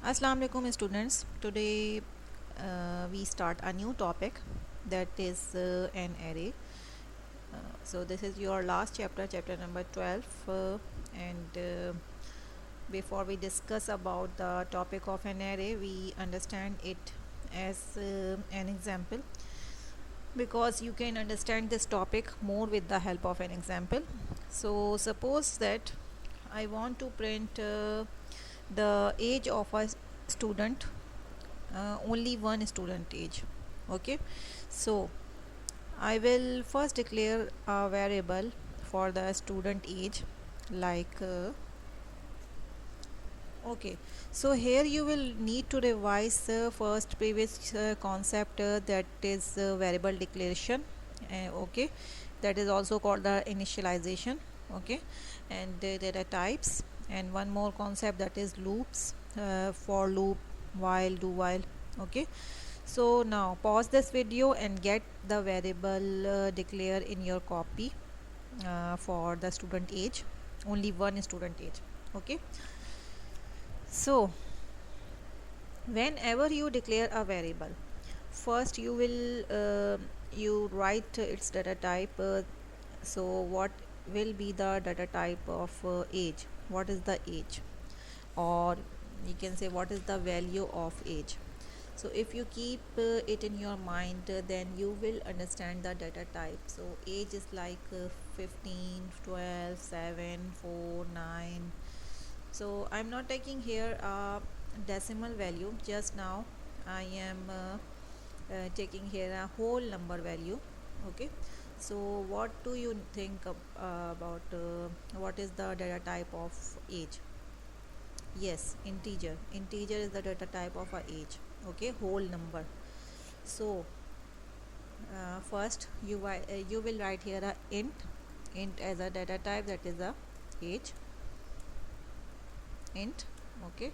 Assalamu alaikum students. Today we start a new topic, that is an array. So this is your last chapter, chapter number 12, and before we discuss about the topic of an array, we understand it as an example, because you can understand this topic more with the help of an example. So suppose that I want to print the age of a student, only one student age. Okay, so I will first declare a variable for the student age, like okay, so here you will need to revise first previous concept, that is variable declaration. Okay, that is also called the initialization. Okay, and there are types, and one more concept, that is loops, for loop, while, do while. Okay, so now pause this video and get the variable declare in your copy for the student age, only one student age. Okay, so whenever you declare a variable, first you will you write its data type. So what will be the data type of age? What is the age, or you can say what is the value of age? So if you keep it in your mind, then you will understand the data type. So age is like 15, 12, 7, 4, 9. So I'm not taking here a decimal value. Just now I am taking here a whole number value. Okay, so what do you think about what is the data type of age? Yes, integer is the data type of a age. Okay, whole number. So first you will write here a int as a data type, that is a age, int. Okay,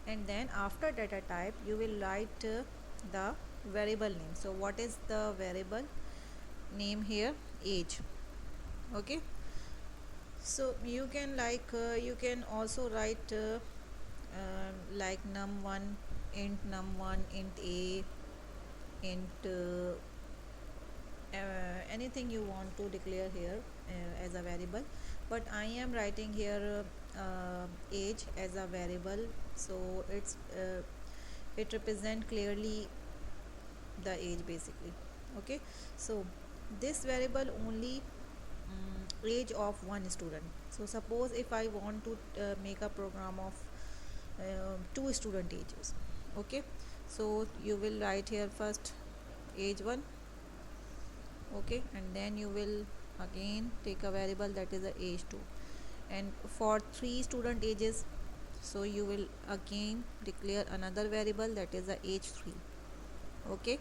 and then after data type you will write the variable name. So what is the variable name here? Age. Okay, so you can you can also write like num1, int num1, int a, int anything you want to declare here as a variable, but I am writing here age as a variable. So it represent clearly the age basically. Okay, so this variable only age of one student. So suppose if I want to make a program of two student ages. Okay, so you will write here first age 1. Okay, and then you will again take a variable, that is the age 2, and for 3 student ages, so you will again declare another variable, that is the age 3. Okay,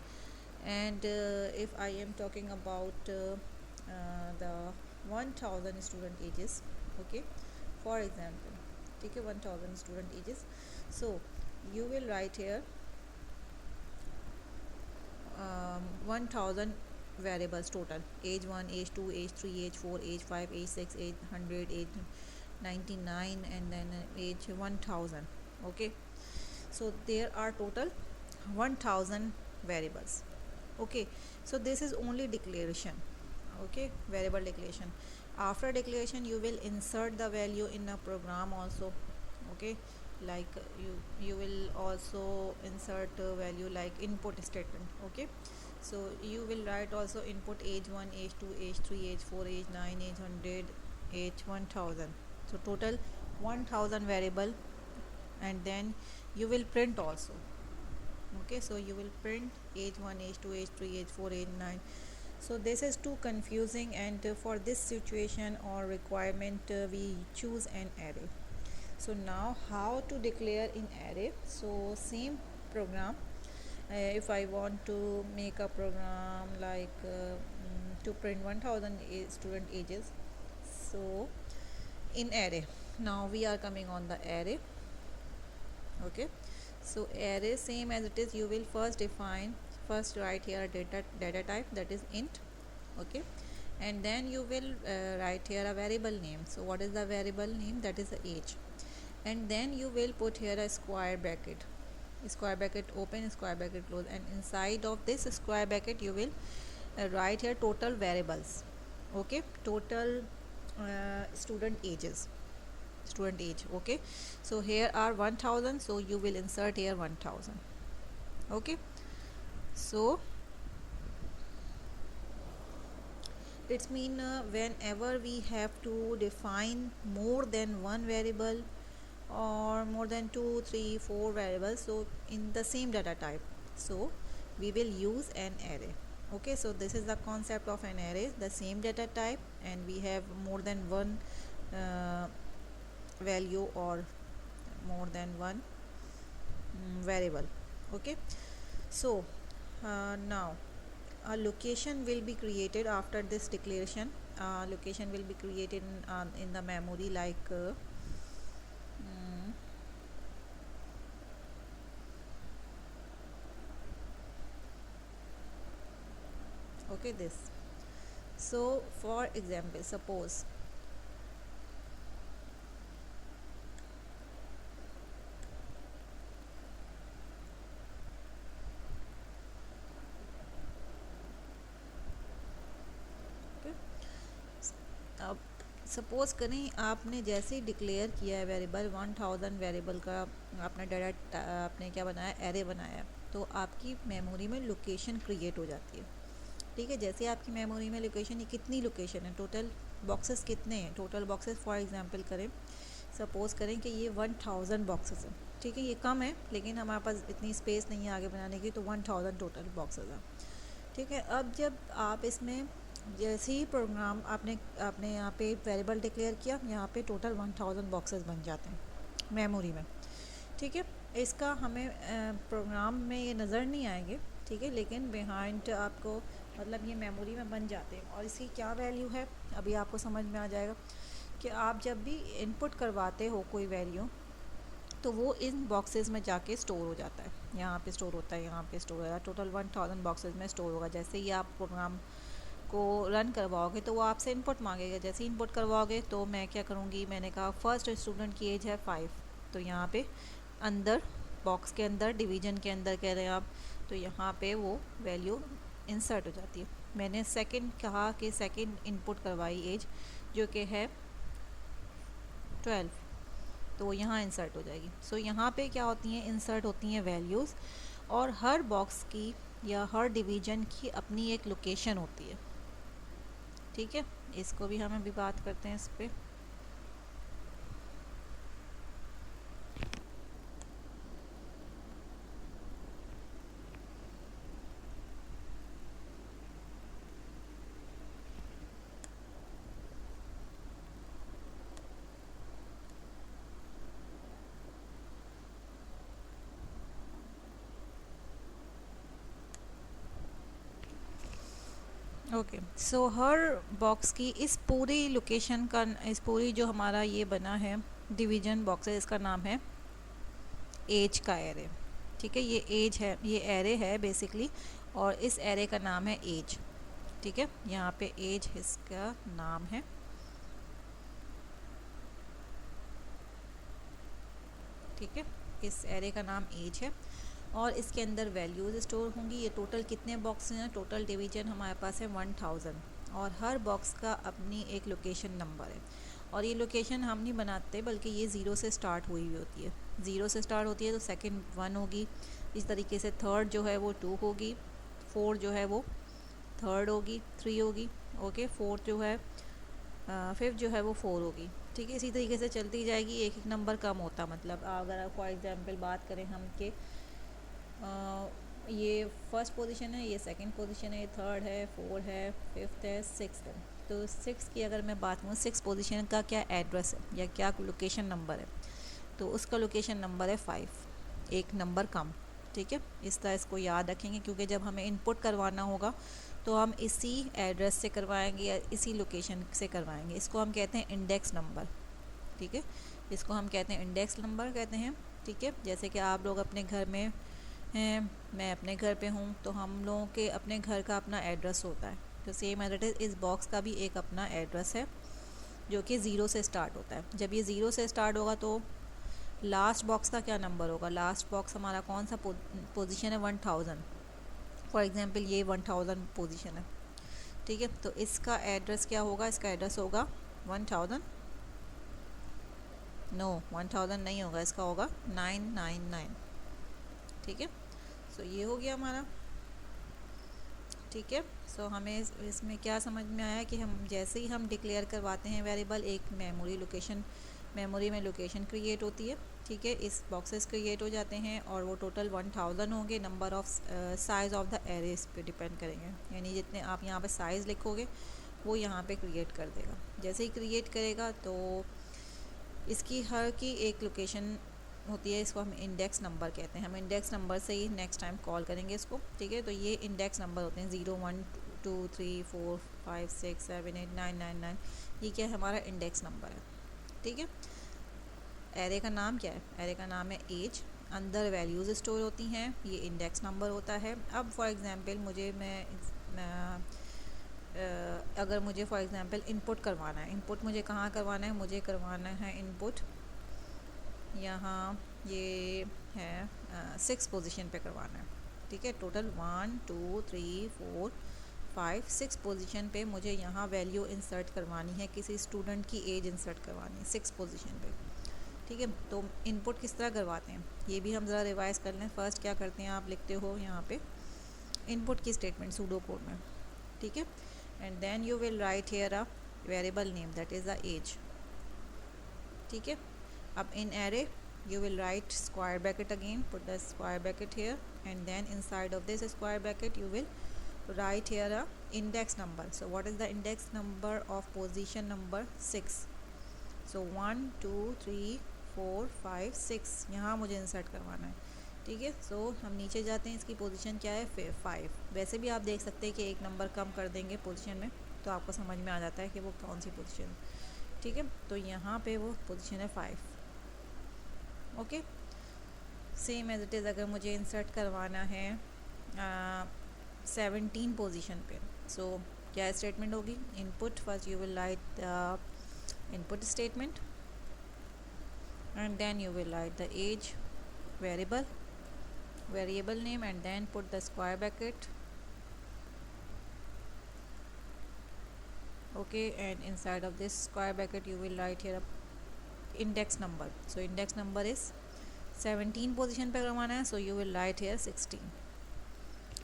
and if I am talking about the 1000 student ages. Okay, for example, take a 1000 student ages, so you will write here 1000 variables total: age 1, age 2, age 3, age 4, age 5, age 6, age 100, age 99, and then age 1000. Okay, so there are total 1000 variables. Okay, so this is only declaration. Okay, variable declaration. After declaration you will insert the value in a program also. Okay, like you will also insert a value like input statement. Okay, so you will write also input age 1, age 2, age 3, age 4, age 9, age 100, age 1000. So total 1000 variable, and then you will print also. Okay, so you will print age 1, age 2, age 3, age 4, age 9. So this is too confusing, and for this situation or requirement we choose an array. So now how to declare in array? So same program. If I want to make a program like to print 1000 student ages, so in array, now we are coming on the array. Okay, so array, same as it is, you will first write here data type, that is int. Okay, and then you will write here a variable name. So what is the variable name? That is the age. and then you will put here a square bracket open, square bracket close, and inside of this square bracket you will write here total variables. Okay, total student age. Okay, so here are 1000, so you will insert here 1000. Okay, so it's mean whenever we have to define more than one variable or more than 2 3 4 variables, so in the same data type, so we will use an array. Okay, so this is the concept of an array, the same data type, and we have more than one value or more than one variable. Okay, so now a location will be created after this declaration. Location will be created in the memory, like okay, this. So for example, suppose अब suppose करें आपने जैसे ही declare किया है variable 1000 variable का, आपने data आपने क्या बनाया, एरे बनाया, तो आपकी मेमोरी में लोकेशन क्रिएट हो जाती है। ठीक है, जैसे आपकी मेमोरी में लोकेशन, ये कितनी लोकेशन है, टोटल बॉक्सेस कितने हैं, टोटल बॉक्सेस फॉर एग्जांपल करें, सपोज़ करें कि ये 1000 बॉक्सेस हैं। ठीक है, ये कम है लेकिन हमारे पास इतनी स्पेस नहीं है आगे बनाने की, तो 1000 टोटल बॉक्सेस हैं। ठीक है, अब जब आप इसमें जैसे ही प्रोग्राम आपने यहाँ पे वेरिएबल डिक्लेयर किया, यहाँ पे टोटल 1000 बॉक्सेस बन जाते हैं मेमोरी में। ठीक है, इसका हमें प्रोग्राम में ये नज़र नहीं आएंगे। ठीक है, लेकिन बिहाइंड आपको मतलब ये मेमोरी में बन जाते हैं। और इसकी क्या वैल्यू है अभी आपको समझ में आ जाएगा कि आप जब भी इनपुट करवाते हो कोई वैल्यू, तो वो इन बॉक्सेस में जाके स्टोर हो जाता है। यहाँ पे स्टोर होता है, यहाँ पे स्टोर होगा, टोटल 1000 बॉक्सेस में स्टोर होगा। जैसे ही आप प्रोग्राम को रन करवाओगे तो वो आपसे इनपुट मांगेगा। जैसे इनपुट करवाओगे तो मैं क्या करूँगी, मैंने कहा फर्स्ट स्टूडेंट की एज है 5, तो यहाँ पे अंदर बॉक्स के अंदर डिवीज़न के अंदर कह रहे हैं आप, तो यहाँ पे वो वैल्यू इंसर्ट हो जाती है। मैंने सेकंड कहा कि सेकंड इनपुट करवाई एज जो कि है 12, तो यहाँ इंसर्ट हो जाएगी। सो यहाँ पे क्या होती हैं, इंसर्ट होती हैं वैल्यूज़, और हर बॉक्स की या हर डिवीज़न की अपनी एक लोकेशन होती है। ठीक है, इसको भी हम अभी बात करते हैं इस पर। ओके, सो हर बॉक्स की इस पूरी लोकेशन का, इस पूरी जो हमारा ये बना है डिवीज़न बॉक्स है, इसका नाम है एज का एरे। ठीक है, ये एज है, ये एरे है बेसिकली, और इस एरे का नाम है एज। ठीक है, यहाँ पे एज इसका नाम है। ठीक है, इस एरे का नाम एज है, और इसके अंदर वैल्यूज़ स्टोर होंगी। ये टोटल कितने बॉक्स हैं, टोटल डिवीज़न हमारे पास है 1000, और हर बॉक्स का अपनी एक लोकेशन नंबर है। और ये लोकेशन हम नहीं बनाते, बल्कि ये 0 से स्टार्ट हुई हुई होती है। 0 से स्टार्ट होती है तो सेकंड 1 होगी, इस तरीके से थर्ड जो है वो 2 होगी, 4 जो है वो थर्ड होगी, 3 होगी, ओके, फोर्थ जो है फिफ्थ जो है वो 4 होगी। ठीक है, इसी तरीके से चलती जाएगी, एक एक नंबर कम होता। मतलब अगर फॉर एग्जांपल बात करें हम कि ये फर्स्ट पोजीशन है, ये सेकंड पोजीशन है, ये थर्ड है, 4 है, फिफ्थ है, सिक्स्थ है, तो 6 की अगर मैं बात करूँ, 6 पोजीशन का क्या एड्रेस है या क्या लोकेशन नंबर है, तो उसका लोकेशन नंबर है 5, एक नंबर कम। ठीक है, इस तरह इसको याद रखेंगे, क्योंकि जब हमें इनपुट करवाना होगा तो हम इसी एड्रेस से करवाएंगे या इसी लोकेशन से करवाएंगे। इसको हम कहते हैं इंडेक्स नंबर। ठीक है, इसको हम कहते हैं इंडेक्स नंबर कहते हैं। ठीक है, जैसे कि आप लोग अपने घर में हैं, मैं अपने घर पे हूँ, तो हम लोगों के अपने घर का अपना एड्रेस होता है, तो सेम एड्रेस इस बॉक्स का भी एक अपना एड्रेस है जो कि 0 से स्टार्ट होता है। जब ये 0 से स्टार्ट होगा तो लास्ट बॉक्स का क्या नंबर होगा, लास्ट बॉक्स हमारा कौन सा पोजीशन है, 1000। फॉर एग्जांपल ये 1000 पोजीशन है, ठीक है। तो इसका एड्रेस क्या होगा, इसका एड्रेस होगा 1000, नो 1000 नहीं होगा, इसका होगा 999, ठीक है। सो ये हो गया हमारा, ठीक है। सो हमें इसमें क्या समझ में आया कि हम जैसे ही हम डिक्लेयर करवाते हैं वेरिएबल, एक मेमोरी में लोकेशन क्रिएट होती है, ठीक है। इस बॉक्सेस क्रिएट हो जाते हैं और वो टोटल 1000 होंगे। Number of size of the array इस पे डिपेंड करेंगे, यानी जितने आप यहाँ पे साइज़ लिखोगे वो यहाँ पे क्रिएट कर देगा। जैसे ही क्रिएट करेगा तो इसकी हर की एक लोकेशन होती है, इसको हम इंडेक्स नंबर कहते हैं। हम इंडेक्स नंबर से ही नेक्स्ट टाइम कॉल करेंगे इसको, ठीक है। तो ये इंडेक्स नंबर होते हैं 0 1 2 3 4 5 6 7 8 9 9 9, ये क्या है, हमारा इंडेक्स नंबर है, ठीक है। एरे का नाम क्या है, एरे का नाम है एज, अंदर वैल्यूज़ स्टोर होती हैं, ये इंडेक्स नंबर होता है। अब फॉर एग्जांपल अगर मुझे फॉर एग्जांपल इनपुट करवाना है, इनपुट मुझे कहाँ करवाना है, मुझे करवाना है इनपुट यहाँ, ये है 6 पोजीशन पे करवाना है, ठीक है। टोटल 1 2 3 4 5 6 पोजीशन पे मुझे यहाँ वैल्यू इंसर्ट करवानी है, किसी स्टूडेंट की एज इंसर्ट करवानी है 6 पोजीशन पे, ठीक है। तो इनपुट किस तरह करवाते हैं ये भी हम ज़रा रिवाइज कर लें। फर्स्ट क्या करते हैं, आप लिखते हो यहाँ पे इनपुट की स्टेटमेंट सूडो कोड में, ठीक है। And then you will write here a variable name that is the age, ठीक है। अब in array you will write square bracket again, put the square bracket here, and then inside of this square bracket you will write here a index number. So what is the index number of position number 6? So 1 2 3 4 5 6 यहाँ मुझे insert करवाना है, ठीक है। सो हम नीचे जाते हैं, इसकी पोजीशन क्या है, 5। वैसे भी आप देख सकते हैं कि एक नंबर कम कर देंगे पोजीशन में तो आपको समझ में आ जाता है कि वो कौन सी पोजीशन है, ठीक है। तो यहाँ पे वो पोजीशन है 5, okay. Same as it is अगर मुझे इंसर्ट करवाना है 17 पोजीशन पे, सो क्या स्टेटमेंट होगी, input, first you will write the input statement and then you will write the age variable name and then put the square bracket, okay, and inside of this square bracket you will write here index number. So index number is 17 position पे करवाना है, so you will write here 16,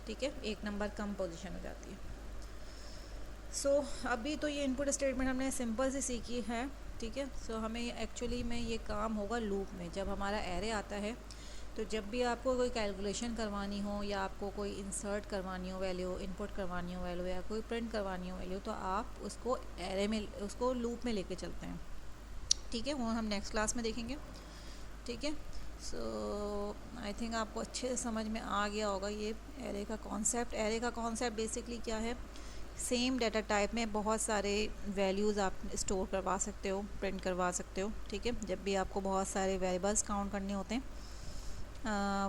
ठीक है। एक number कम position हो जाती है। सो अभी तो ये इनपुट स्टेटमेंट हमने सिंपल से सीखी है, ठीक है। सो हमें एक्चुअली में ये काम होगा लूप में। जब हमारा एरे आता है तो जब भी आपको कोई कैलकुलेशन करवानी हो या आपको कोई इंसर्ट करवानी हो वैल्यू, इनपुट करवानी हो वैल्यू या कोई प्रिंट करवानी हो वैल्यू, तो आप उसको एरे में, उसको लूप में लेके चलते हैं, ठीक है। वो हम नेक्स्ट क्लास में देखेंगे, ठीक है। सो आई थिंक आपको अच्छे से समझ में आ गया होगा ये एरे का कॉन्सेप्ट। एरे का कॉन्सेप्ट बेसिकली क्या है, सेम डाटा टाइप में बहुत सारे वैल्यूज़ आप स्टोर करवा सकते हो, प्रिंट करवा सकते हो, ठीक है। जब भी आपको बहुत सारे वेरिएबल्स काउंट करने होते हैं,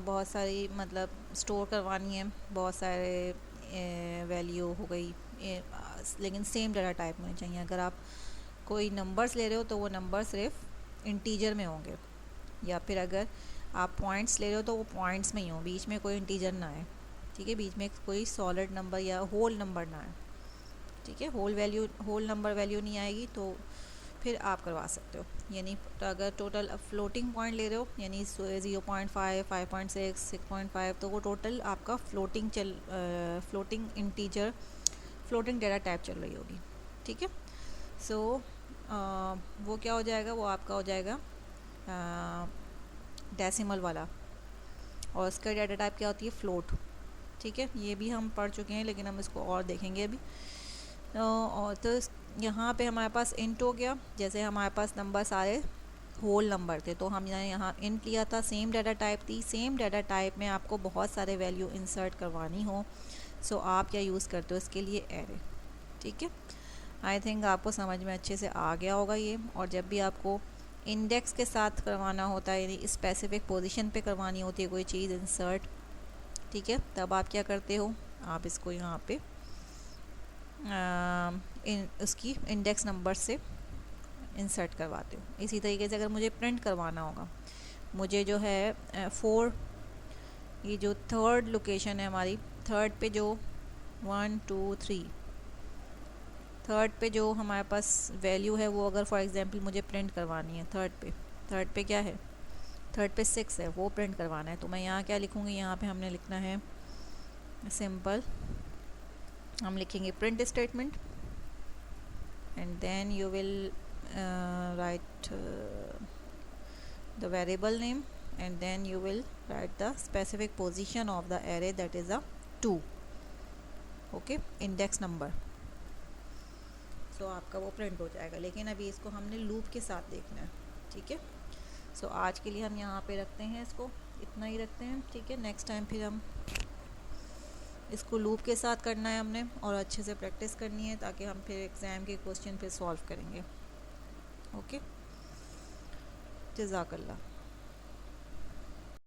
बहुत सारी मतलब स्टोर करवानी है, बहुत सारे वैल्यू हो गई, लेकिन सेम डाटा टाइप में चाहिए। अगर आप कोई नंबर्स ले रहे हो तो वो नंबर सिर्फ इंटीजर में होंगे, या फिर अगर आप पॉइंट्स ले रहे हो तो वो पॉइंट्स में ही हो, बीच में कोई इंटीजर ना आए, ठीक है। बीच में कोई सॉलिड नंबर या होल नंबर ना आए, ठीक है। होल नंबर वैल्यू नहीं आएगी तो फिर आप करवा सकते हो। यानी तो अगर टोटल फ्लोटिंग पॉइंट ले रहे हो, यानी 0.5 5.6 6.5, तो वो टोटल आपका floating integer, floating data type चल रही होगी, ठीक है। सो वो क्या हो जाएगा, वो आपका हो जाएगा डेसिमल वाला, और उसका डाटा टाइप क्या होती है, फ्लोट, ठीक है। ये भी हम पढ़ चुके हैं लेकिन हम इसको और देखेंगे अभी। और तो यहाँ पे हमारे पास इंट हो गया, जैसे हमारे पास नंबर सारे होल नंबर थे तो हमने यहाँ इंट लिया था, सेम डाटा टाइप थी। सेम डाटा टाइप में आपको बहुत सारे वैल्यू इंसर्ट करवानी हो, सो आप क्या यूज़ करते हो इसके लिए, एरे, ठीक है। आई थिंक आपको समझ में अच्छे से आ गया होगा ये। और जब भी आपको इंडेक्स के साथ करवाना होता है, यानी स्पेसिफिक पोजीशन पे करवानी होती है कोई चीज़ इंसर्ट, ठीक है, तब आप क्या करते हो, आप इसको यहाँ पे उसकी इंडेक्स नंबर से इंसर्ट करवाते हो। इसी तरीके से अगर मुझे प्रिंट करवाना होगा मुझे जो है 4, ये जो थर्ड लोकेशन है हमारी, थर्ड पे जो 1 2 3, थर्ड पे जो हमारे पास वैल्यू है वो अगर फॉर एग्जांपल मुझे प्रिंट करवानी है थर्ड पे क्या है, थर्ड पे 6 है, वो प्रिंट करवाना है। तो मैं यहाँ क्या लिखूँगी, यहाँ पे हमने लिखना है सिंपल, हम लिखेंगे print statement and then you will write the variable name and then you will write the specific position of the array, that is a 2, okay, index number। सो आपका वो प्रिंट हो जाएगा। लेकिन अभी इसको हमने लूप के साथ देखना है, ठीक है। सो आज के लिए हम यहाँ पे रखते हैं, इसको इतना ही रखते हैं, ठीक है। नेक्स्ट टाइम फिर हम इसको लूप के साथ करना है हमने, और अच्छे से प्रैक्टिस करनी है ताकि हम फिर एग्ज़ाम के क्वेश्चन फिर सॉल्व करेंगे। ओके, जज़ाकल्लाह।